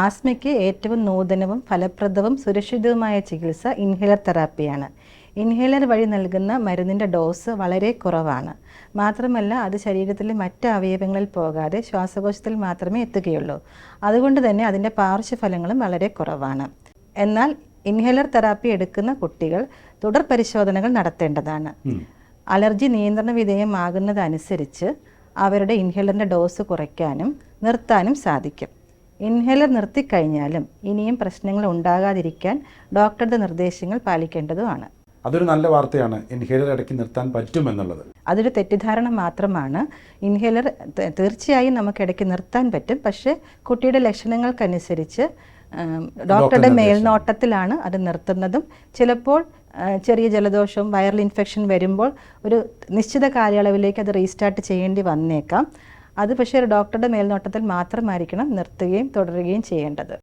ആസ്മയ്ക്ക് ഏറ്റവും നൂതനവും ഫലപ്രദവും സുരക്ഷിതവുമായ ചികിത്സ ഇൻഹേലർ തെറാപ്പിയാണ്. ഇൻഹേലർ വഴി നൽകുന്ന മരുന്നിൻ്റെ ഡോസ് വളരെ കുറവാണ്. മാത്രമല്ല അത് ശരീരത്തിലെ മറ്റ് അവയവങ്ങളിൽ പോകാതെ ശ്വാസകോശത്തിൽ മാത്രമേ എത്തുകയുള്ളൂ. അതുകൊണ്ട് തന്നെ അതിൻ്റെ പാർശ്വഫലങ്ങളും വളരെ കുറവാണ്. എന്നാൽ ഇൻഹേലർ തെറാപ്പി എടുക്കുന്ന കുട്ടികൾ തുടർ പരിശോധനകൾ നടത്തേണ്ടതാണ്. അലർജി നിയന്ത്രണ വിധേയമാകുന്നതനുസരിച്ച് അവരുടെ ഇൻഹേലറിൻ്റെ ഡോസ് കുറയ്ക്കാനും നിർത്താനും സാധിക്കും. ഇൻഹേലർ നിർത്തിക്കഴിഞ്ഞാലും ഇനിയും പ്രശ്നങ്ങൾ ഉണ്ടാകാതിരിക്കാൻ ഡോക്ടറുടെ നിർദ്ദേശങ്ങൾ പാലിക്കേണ്ടതുമാണ്. അതൊരു നല്ല വാർത്തയാണ്, ഇൻഹേലർ ഇടയ്ക്ക് നിർത്താൻ പറ്റുമെന്നുള്ളത്. അതൊരു തെറ്റിദ്ധാരണ മാത്രമാണ്. ഇൻഹേലർ തീർച്ചയായും നമുക്ക് ഇടയ്ക്ക് നിർത്താൻ പറ്റും. പക്ഷേ കുട്ടിയുടെ ലക്ഷണങ്ങൾക്കനുസരിച്ച് ഡോക്ടറുടെ മേൽനോട്ടത്തിലാണ് അത് നിർത്തുന്നതും. ചിലപ്പോൾ ചെറിയ ജലദോഷവും വൈറൽ ഇൻഫെക്ഷൻ വരുമ്പോൾ ഒരു നിശ്ചിത കാലയളവിലേക്ക് അത് റീസ്റ്റാർട്ട് ചെയ്യേണ്ടി വന്നേക്കാം. അത് പക്ഷേ ഡോക്ടറുടെ മേൽനോട്ടത്തിൽ മാത്രമായിരിക്കണം നിർത്തുകയും തുടരുകയും ചെയ്യേണ്ടത്.